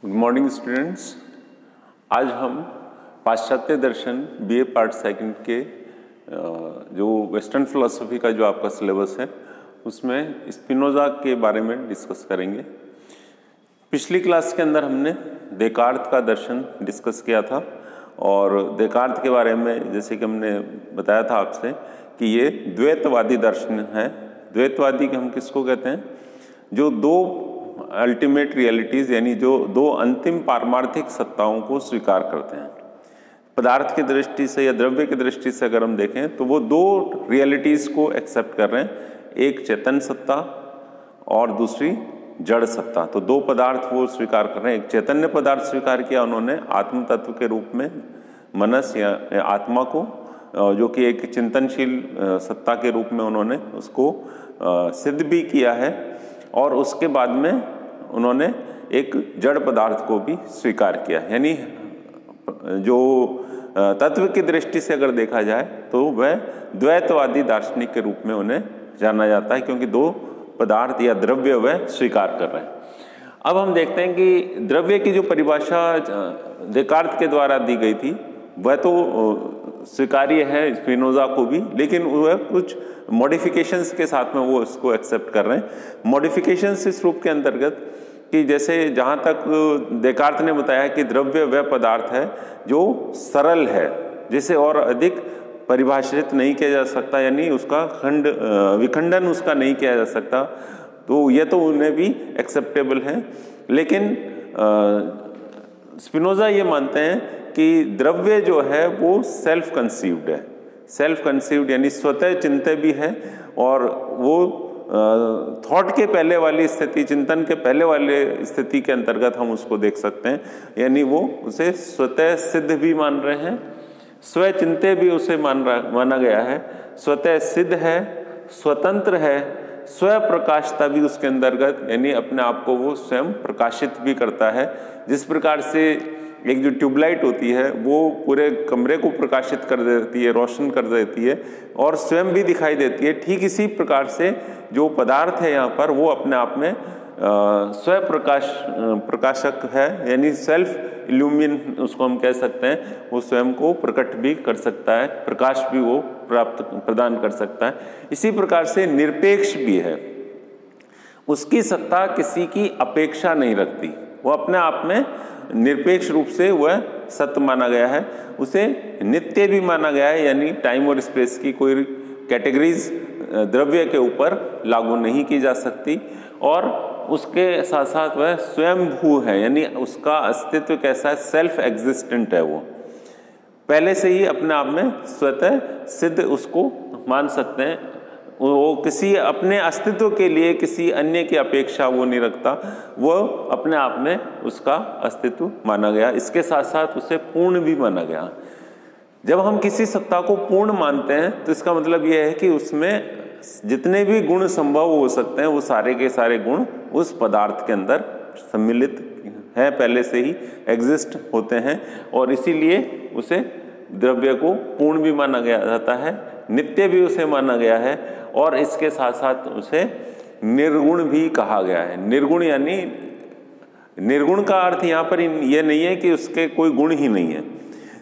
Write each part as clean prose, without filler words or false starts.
Good morning students. आज हम पाश्चात्य दर्शन बीए पार्ट सेकंड के जो वेस्टर्न फिलॉसफी का जो आपका सिलेबस है उसमें स्पिनोजा के बारे में डिस्कस करेंगे। पिछली क्लास के अंदर हमने देकार्त का दर्शन डिस्कस किया था और देकार्त के बारे में जैसे कि हमने बताया था आपसे कि ये द्वैतवादी दर्शन है। द्वैतवादी हम किसको कहते हैं? जो दो अल्टीमेट रियलिटीज़ यानी जो दो अंतिम पारमार्थिक सत्ताओं को स्वीकार करते हैं। पदार्थ की दृष्टि से या द्रव्य की दृष्टि से अगर हम देखें तो वो दो रियलिटीज़ को एक्सेप्ट कर रहे हैं, एक चेतन सत्ता और दूसरी जड़ सत्ता। तो दो पदार्थ वो स्वीकार कर रहे हैं। एक चैतन्य पदार्थ स्वीकार किया उन्होंने आत्म तत्व के रूप में, मनस या आत्मा को, जो कि एक चिंतनशील सत्ता के रूप में उन्होंने उसको सिद्ध भी किया है। और उसके बाद में उन्होंने एक जड़ पदार्थ को भी स्वीकार किया। यानी जो तत्व की दृष्टि से अगर देखा जाए तो वह द्वैतवादी दार्शनिक के रूप में उन्हें जाना जाता है, क्योंकि दो पदार्थ या द्रव्य वह स्वीकार कर रहे हैं। अब हम देखते हैं कि द्रव्य की जो परिभाषा देकार्त के द्वारा दी गई थी वह तो स्वीकार्य है स्पिनोजा को भी, लेकिन वह कुछ मॉडिफिकेशंस के साथ में वो इसको एक्सेप्ट कर रहे हैं। मॉडिफिकेशंस इस रूप के अंतर्गत कि जैसे जहाँ तक देकार्त ने बताया कि द्रव्य वह पदार्थ है जो सरल है, जिसे और अधिक परिभाषित नहीं किया जा सकता, यानी उसका विखंडन उसका नहीं किया जा सकता। तो ये तो उन्हें भी एक्सेप्टेबल है। लेकिन स्पिनोजा ये मानते हैं कि द्रव्य जो है वो सेल्फ कंसीव्ड है। सेल्फ कंसीव्ड यानी स्वतः चिंत्य भी है, और वो थॉट के पहले वाली स्थिति, चिंतन के पहले वाले स्थिति के अंतर्गत हम उसको देख सकते हैं। यानी वो उसे स्वतः सिद्ध भी मान रहे हैं, स्वचिंत्य भी उसे माना गया है, स्वतः सिद्ध है, स्वतंत्र है, स्व प्रकाशता भी उसके अंतर्गत, यानी अपने आप को वो स्वयं प्रकाशित भी करता है। जिस प्रकार से एक जो ट्यूबलाइट होती है वो पूरे कमरे को प्रकाशित कर देती है, रोशन कर देती है और स्वयं भी दिखाई देती है, ठीक इसी प्रकार से जो पदार्थ है यहाँ पर वो अपने आप में स्व प्रकाशक है, यानी सेल्फ इल्यूमिन उसको हम कह सकते हैं। वो स्वयं को प्रकट भी कर सकता है, प्रकाश भी वो प्रदान कर सकता है। इसी प्रकार से निरपेक्ष भी है, उसकी सत्ता किसी की अपेक्षा नहीं रखती, वो अपने आप में निरपेक्ष रूप से वह सत्य माना गया है। उसे नित्य भी माना गया है, यानी टाइम और स्पेस की कोई कैटेगरीज द्रव्य के ऊपर लागू नहीं की जा सकती। और उसके साथ साथ वह स्वयंभू है, यानी उसका अस्तित्व कैसा है, सेल्फ एग्जिस्टेंट है। वो पहले से ही अपने आप में स्वतः सिद्ध उसको मान सकते हैं। वो किसी अपने अस्तित्व के लिए किसी अन्य की अपेक्षा वो नहीं रखता, वो अपने आप में उसका अस्तित्व माना गया। इसके साथ साथ उसे पूर्ण भी माना गया। जब हम किसी सत्ता को पूर्ण मानते हैं तो इसका मतलब ये है कि उसमें जितने भी गुण संभव हो सकते हैं वो सारे के सारे गुण उस पदार्थ के अंदर सम्मिलित हैं, पहले से ही एग्जिस्ट होते हैं, और इसीलिए उसे द्रव्य को पूर्ण भी माना गया जाता है, नित्य भी उसे माना गया है, और इसके साथ साथ उसे निर्गुण भी कहा गया है। निर्गुण यानी निर्गुण का अर्थ यहाँ पर यह नहीं है कि उसके कोई गुण ही नहीं है।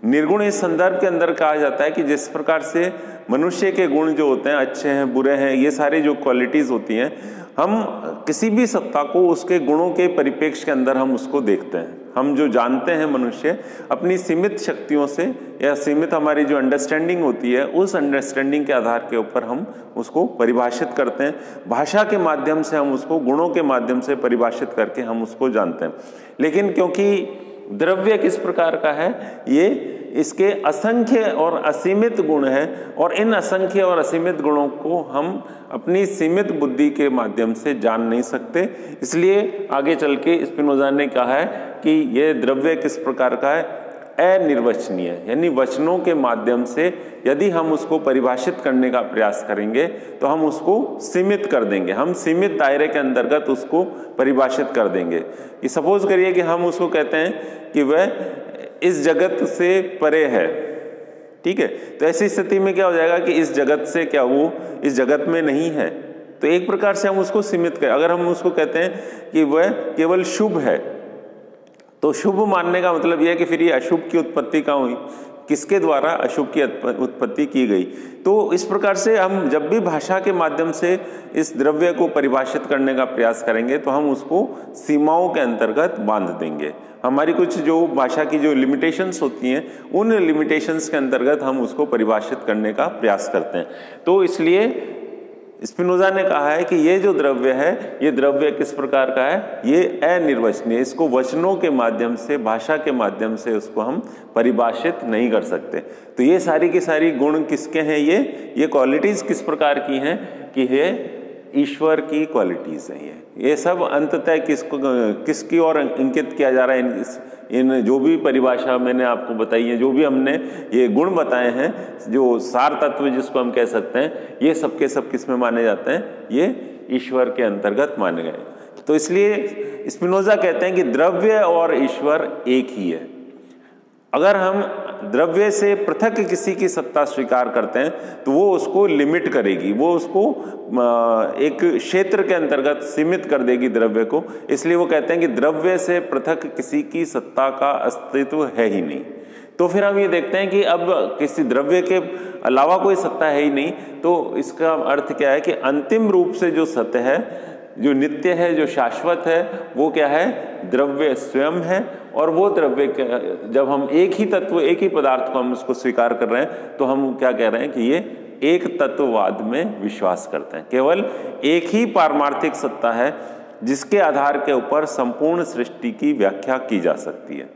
निर्गुण इस संदर्भ के अंदर कहा जाता है कि जिस प्रकार से मनुष्य के गुण जो होते हैं, अच्छे हैं, बुरे हैं, ये सारी जो क्वालिटीज़ होती हैं, हम किसी भी सत्ता को उसके गुणों के परिप्रेक्ष्य के अंदर हम उसको देखते हैं। हम जो जानते हैं मनुष्य अपनी सीमित शक्तियों से या सीमित हमारी जो अंडरस्टैंडिंग होती है उस अंडरस्टैंडिंग के आधार के ऊपर हम उसको परिभाषित करते हैं। भाषा के माध्यम से हम उसको गुणों के माध्यम से परिभाषित करके हम उसको जानते हैं। लेकिन क्योंकि द्रव्य किस प्रकार का है, ये इसके असंख्य और असीमित गुण हैं, और इन असंख्य और असीमित गुणों को हम अपनी सीमित बुद्धि के माध्यम से जान नहीं सकते। इसलिए आगे चल के स्पिनोजा ने कहा है कि ये द्रव्य किस प्रकार का है, अनिर्वचनीय, यानी वचनों के माध्यम से यदि हम उसको परिभाषित करने का प्रयास करेंगे तो हम उसको सीमित कर देंगे, हम सीमित दायरे के अंतर्गत उसको परिभाषित कर देंगे। कि सपोज करिए कि हम उसको कहते हैं कि वह इस जगत से परे है, ठीक है, तो ऐसी स्थिति में क्या हो जाएगा कि इस जगत से क्या वो इस जगत में नहीं है, तो एक प्रकार से हम उसको सीमित करें। अगर हम उसको कहते हैं कि वह केवल शुभ है, तो शुभ मानने का मतलब यह है कि फिर ये अशुभ की उत्पत्ति कहाँ हुई, किसके द्वारा अशुभ की उत्पत्ति की गई। तो इस प्रकार से हम जब भी भाषा के माध्यम से इस द्रव्य को परिभाषित करने का प्रयास करेंगे तो हम उसको सीमाओं के अंतर्गत बांध देंगे। हमारी कुछ जो भाषा की जो लिमिटेशंस होती हैं उन लिमिटेशंस के अंतर्गत हम उसको परिभाषित करने का प्रयास करते हैं। तो इसलिए स्पिनोजा ने कहा है कि ये जो द्रव्य है ये द्रव्य किस प्रकार का है, ये अनिर्वचनीय, इसको वचनों के माध्यम से, भाषा के माध्यम से उसको हम परिभाषित नहीं कर सकते। तो ये सारी की सारी गुण किसके हैं, ये क्वालिटीज किस प्रकार की हैं कि ये ईश्वर की क्वालिटीज हैं। ये सब अंततः किसकी ओर इंगित किया जा रहा है। इन जो भी परिभाषा मैंने आपको बताई है, जो भी हमने ये गुण बताए हैं, जो सार तत्व जिसको हम कह सकते हैं, ये सब के सब किस में माने जाते हैं, ये ईश्वर के अंतर्गत माने गए। तो इसलिए स्पिनोजा कहते हैं कि द्रव्य और ईश्वर एक ही है। अगर हम द्रव्य से पृथक किसी की सत्ता स्वीकार करते हैं तो वो उसको लिमिट करेगी, वो उसको एक क्षेत्र के अंतर्गत सीमित कर देगी द्रव्य को। इसलिए वो कहते हैं कि द्रव्य से पृथक किसी की सत्ता का अस्तित्व है ही नहीं। तो फिर हम ये देखते हैं कि अब किसी द्रव्य के अलावा कोई सत्ता है ही नहीं, तो इसका अर्थ क्या है कि अंतिम रूप से जो सत्य है, जो नित्य है, जो शाश्वत है, वो क्या है, द्रव्य स्वयं है। और वो द्रव्य जब हम एक ही तत्व, एक ही पदार्थ को हम उसको स्वीकार कर रहे हैं तो हम क्या कह रहे हैं कि ये एक तत्ववाद में विश्वास करते हैं। केवल एक ही पारमार्थिक सत्ता है जिसके आधार के ऊपर संपूर्ण सृष्टि की व्याख्या की जा सकती है।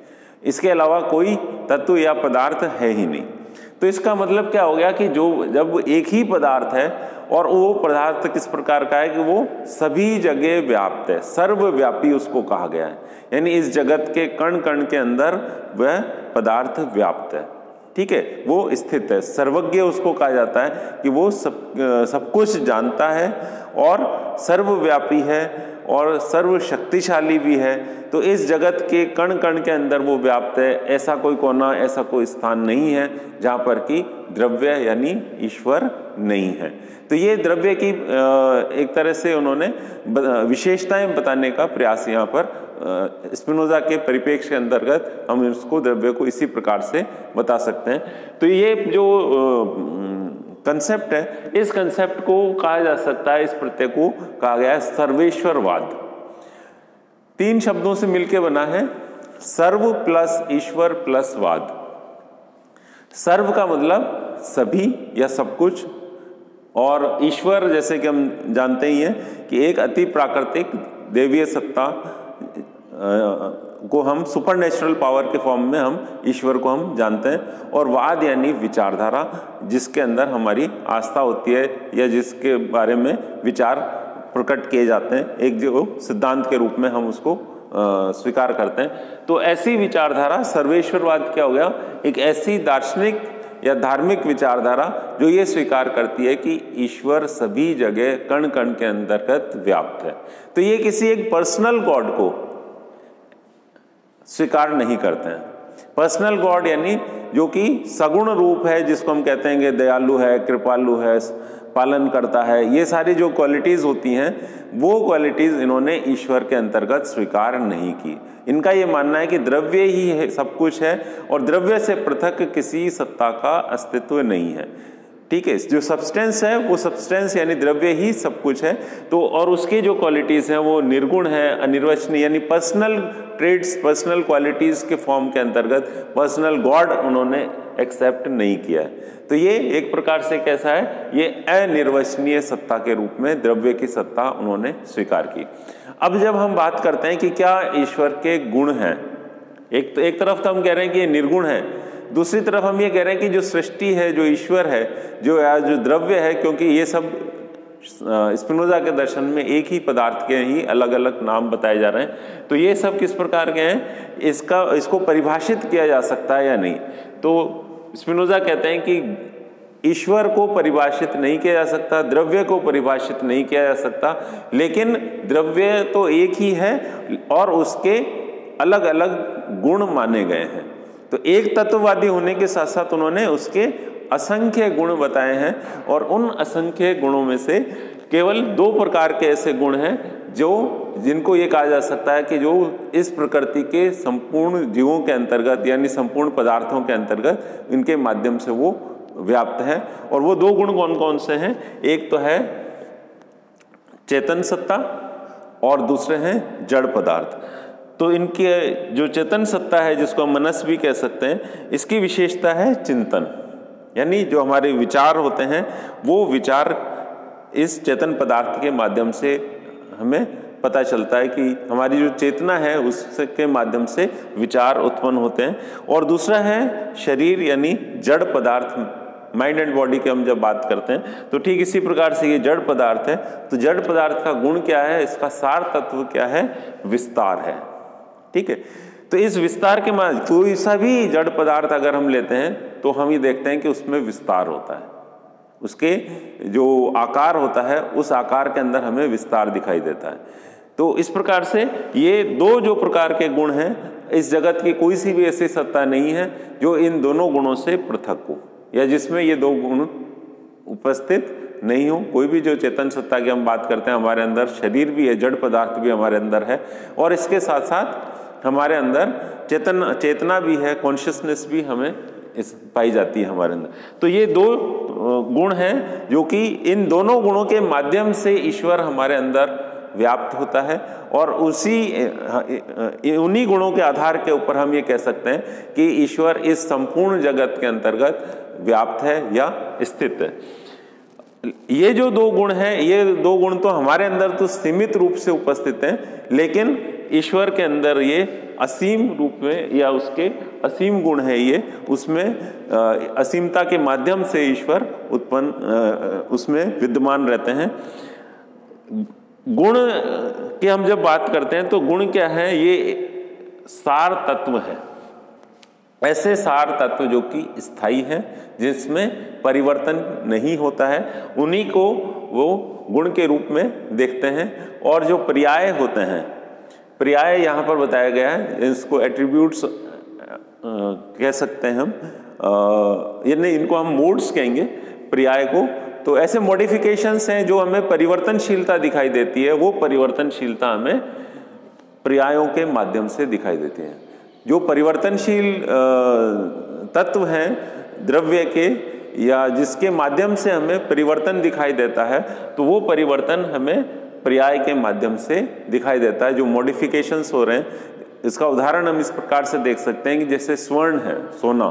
इसके अलावा कोई तत्व या पदार्थ है ही नहीं। तो इसका मतलब क्या हो गया कि जब एक ही पदार्थ है और वो पदार्थ किस प्रकार का है कि वो सभी जगह व्याप्त है, सर्वव्यापी उसको कहा गया है। यानी इस जगत के कण कण के अंदर वह पदार्थ व्याप्त है, ठीक है, वो स्थित है। सर्वज्ञ उसको कहा जाता है कि वो सब कुछ जानता है और सर्वव्यापी है और सर्वशक्तिशाली भी है। तो इस जगत के कण कण के अंदर वो व्याप्त है। ऐसा कोई कोना, ऐसा कोई स्थान नहीं है जहाँ पर कि द्रव्य यानी ईश्वर नहीं है। तो ये द्रव्य की एक तरह से उन्होंने विशेषताएं बताने का प्रयास यहाँ पर स्पिनोजा के परिप्रेक्ष्य के अंतर्गत हम इसको द्रव्य को इसी प्रकार से बता सकते हैं। तो ये जो कंसेप्ट है, इस कंसेप्ट को कहा जा सकता है, इस प्रत्यय को कहा गया है सर्वेश्वरवाद। 3 शब्दों से मिलकर बना है, सर्व प्लस ईश्वर प्लस वाद। सर्व का मतलब सभी या सब कुछ, और ईश्वर जैसे कि हम जानते ही हैं कि एक अति प्राकृतिक देवीय सत्ता को हम सुपरनेचुरल पावर के फॉर्म में हम ईश्वर को हम जानते हैं। और वाद यानी विचारधारा, जिसके अंदर हमारी आस्था होती है या जिसके बारे में विचार प्रकट किए जाते हैं, एक जो सिद्धांत के रूप में हम उसको स्वीकार करते हैं। तो ऐसी विचारधारा सर्वेश्वरवाद क्या हो गया, एक ऐसी दार्शनिक या धार्मिक विचारधारा जो ये स्वीकार करती है कि ईश्वर सभी जगह कण कण के अंतर्गत व्याप्त है। तो ये किसी एक पर्सनल गॉड को स्वीकार नहीं करते हैं। पर्सनल गॉड यानी जो कि सगुण रूप है, जिसको हम कहते हैं कि दयालु है, कृपालु है, पालन करता है, ये सारी जो क्वालिटीज होती हैं वो क्वालिटीज इन्होंने ईश्वर के अंतर्गत स्वीकार नहीं की। इनका ये मानना है कि द्रव्य ही है, सब कुछ है, और द्रव्य से पृथक किसी सत्ता का अस्तित्व नहीं है, ठीक है। जो सब्सटेंस है वो सब्सटेंस यानी द्रव्य ही सब कुछ है। तो और उसकी जो क्वालिटीज हैं वो निर्गुण है, अनिर्वचनीय, यानी पर्सनल ट्रेड्स, पर्सनल क्वालिटीज के फॉर्म के अंतर्गत पर्सनल गॉड उन्होंने एक्सेप्ट नहीं किया है। तो ये एक प्रकार से कैसा है, ये अनिर्वचनीय सत्ता के रूप में द्रव्य की सत्ता उन्होंने स्वीकार की। अब जब हम बात करते हैं कि क्या ईश्वर के गुण हैं, एक तरफ तो हम कह रहे हैं कि ये निर्गुण है, दूसरी तरफ हम ये कह रहे हैं कि जो सृष्टि है, जो ईश्वर है, जो द्रव्य है, क्योंकि ये सब स्पिनोजा के दर्शन में एक ही पदार्थ के ही अलग अलग नाम बताए जा रहे हैं। तो ये सब किस प्रकार के हैं, इसको परिभाषित किया जा सकता है या नहीं। तो स्पिनोजा कहते हैं कि ईश्वर को परिभाषित नहीं किया जा सकता, द्रव्य को परिभाषित नहीं किया जा सकता, लेकिन द्रव्य तो एक ही है और उसके अलग अलग गुण माने गए हैं। तो एक तत्ववादी होने के साथ साथ उन्होंने उसके असंख्य गुण बताए हैं, और उन असंख्य गुणों में से केवल 2 प्रकार के ऐसे गुण हैं जिनको ये कहा जा सकता है कि जो इस प्रकृति के संपूर्ण जीवों के अंतर्गत यानी संपूर्ण पदार्थों के अंतर्गत इनके माध्यम से वो व्याप्त है। और वो दो गुण कौन कौन से हैं? एक तो है चेतन सत्ता और दूसरे हैं जड़ पदार्थ। तो इनके जो चेतन सत्ता है, जिसको हम मनस भी कह सकते हैं, इसकी विशेषता है चिंतन, यानी जो हमारे विचार होते हैं वो विचार इस चेतन पदार्थ के माध्यम से हमें पता चलता है कि हमारी जो चेतना है उसके माध्यम से विचार उत्पन्न होते हैं। और दूसरा है शरीर यानी जड़ पदार्थ, माइंड एंड बॉडी की हम जब बात करते हैं तो ठीक इसी प्रकार से ये जड़ पदार्थ है। तो जड़ पदार्थ का गुण क्या है? इसका सार तत्व क्या है? विस्तार है। ठीक है, तो इस विस्तार के माध्यम कोई सा भी जड़ पदार्थ अगर हम लेते हैं तो हम ये देखते हैं कि उसमें विस्तार होता है, उसके जो आकार होता है उस आकार के अंदर हमें विस्तार दिखाई देता है। तो इस प्रकार से ये दो जो प्रकार के गुण हैं, इस जगत की कोई सी भी ऐसी सत्ता नहीं है जो इन दोनों गुणों से पृथक हो या जिसमें ये दो गुण उपस्थित नहीं हो। कोई भी जो चेतन सत्ता की हम बात करते हैं, हमारे अंदर शरीर भी है, जड़ पदार्थ भी हमारे अंदर है और इसके साथ साथ हमारे अंदर चेतना भी है, कॉन्शियसनेस भी हमें पाई जाती है हमारे अंदर। तो ये दो गुण हैं जो कि इन दोनों गुणों के माध्यम से ईश्वर हमारे अंदर व्याप्त होता है और उन्हीं गुणों के आधार के ऊपर हम ये कह सकते हैं कि ईश्वर इस संपूर्ण जगत के अंतर्गत व्याप्त है या स्थित है। ये जो दो गुण हैं, ये दो गुण तो हमारे अंदर तो सीमित रूप से उपस्थित हैं, लेकिन ईश्वर के अंदर ये असीम रूप में या उसके असीम गुण है, ये उसमें असीमता के माध्यम से ईश्वर उत्पन्न उसमें विद्यमान रहते हैं। गुण की हम जब बात करते हैं तो गुण क्या है? ये सार तत्व है, ऐसे सार तत्व जो कि स्थायी है, जिसमें परिवर्तन नहीं होता है, उन्हीं को वो गुण के रूप में देखते हैं। और जो पर्याय होते हैं, पर्याय यहाँ पर बताया गया है, इसको एट्रीब्यूट्स कह सकते हैं हम, यानी इनको हम मोड्स कहेंगे पर्याय को। तो ऐसे मॉडिफिकेशंस हैं जो हमें परिवर्तनशीलता दिखाई देती है, वो परिवर्तनशीलता हमें पर्यायों के माध्यम से दिखाई देती है। जो परिवर्तनशील तत्व हैं द्रव्य के या जिसके माध्यम से हमें परिवर्तन दिखाई देता है, तो वो परिवर्तन हमें पर्याय के माध्यम से दिखाई देता है। जो मॉडिफिकेशंस हो रहे हैं, इसका उदाहरण हम इस प्रकार से देख सकते हैं कि जैसे स्वर्ण है, सोना,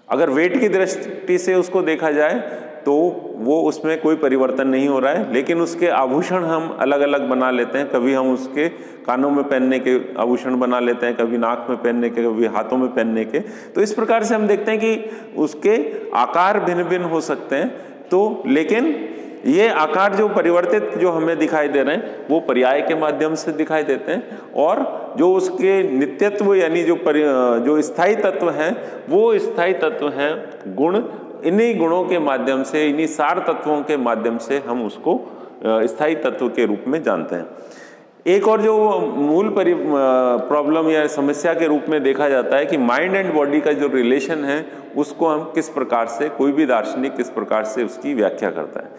अगर वेट की दृष्टि से उसको देखा जाए तो वो उसमें कोई परिवर्तन नहीं हो रहा है, लेकिन उसके आभूषण हम अलग अलग बना लेते हैं। कभी हम उसके कानों में पहनने के आभूषण बना लेते हैं, कभी नाक में पहनने के, कभी हाथों में पहनने के। तो इस प्रकार से हम देखते हैं कि उसके आकार भिन्न भिन्न हो सकते हैं। तो लेकिन ये आकार जो परिवर्तित जो हमें दिखाई दे रहे हैं वो पर्याय के माध्यम से दिखाई देते हैं, और जो उसके नित्यत्व यानी जो स्थायी तत्व हैं, वो स्थायी तत्व हैं गुण। इन्हीं गुणों के माध्यम से, इन्हीं सार तत्वों के माध्यम से हम उसको स्थायी तत्व के रूप में जानते हैं। एक और जो मूल प्रॉब्लम या समस्या के रूप में देखा जाता है कि माइंड एंड बॉडी का जो रिलेशन है उसको हम किस प्रकार से, कोई भी दार्शनिक किस प्रकार से उसकी व्याख्या करता है।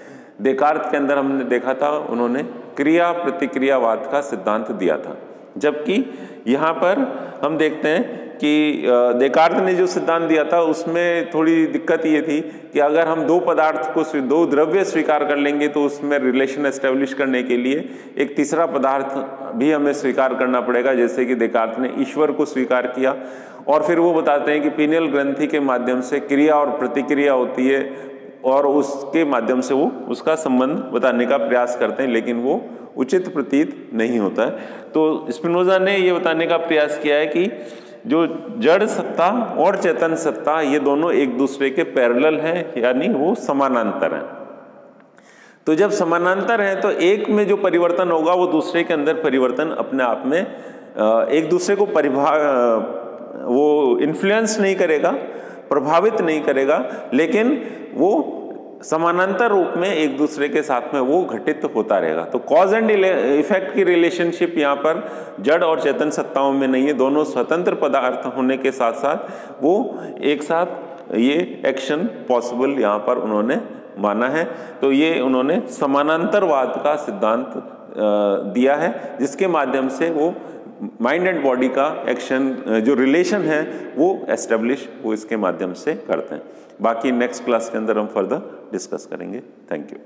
देकार्त के अंदर हमने देखा था, उन्होंने क्रिया प्रतिक्रियावाद का सिद्धांत दिया था, जबकि यहाँ पर हम देखते हैं कि देकार्त ने जो सिद्धांत दिया था उसमें थोड़ी दिक्कत ये थी कि अगर हम दो पदार्थ को, दो द्रव्य स्वीकार कर लेंगे तो उसमें रिलेशन एस्टेब्लिश करने के लिए एक तीसरा पदार्थ भी हमें स्वीकार करना पड़ेगा। जैसे कि देकार्त ने ईश्वर को स्वीकार किया, और फिर वो बताते हैं कि पीनियल ग्रंथि के माध्यम से क्रिया और प्रतिक्रिया होती है और उसके माध्यम से वो उसका संबंध बताने का प्रयास करते हैं, लेकिन वो उचित प्रतीत नहीं होता है। तो स्पिनोजा ने ये बताने का प्रयास किया है कि जो जड़ सत्ता और चेतन सत्ता, ये दोनों एक दूसरे के पैरेलल हैं, यानी वो समानांतर हैं। तो जब समानांतर है तो एक में जो परिवर्तन होगा वो दूसरे के अंदर परिवर्तन अपने आप में एक दूसरे को वो इन्फ्लुएंस नहीं करेगा, प्रभावित नहीं करेगा, लेकिन वो समानांतर रूप में एक दूसरे के साथ में वो घटित होता रहेगा। तो कॉज एंड इफेक्ट की रिलेशनशिप यहाँ पर जड़ और चेतन सत्ताओं में नहीं है। दोनों स्वतंत्र पदार्थ होने के साथ साथ वो एक साथ ये एक्शन पॉसिबल यहाँ पर उन्होंने माना है। तो ये उन्होंने समानांतरवाद का सिद्धांत दिया है, जिसके माध्यम से वो माइंड एंड बॉडी का एक्शन जो रिलेशन है वो एस्टेब्लिश वो इसके माध्यम से करते हैं। बाकी नेक्स्ट क्लास के अंदर हम फर्दर डिस्कस करेंगे। Thank you.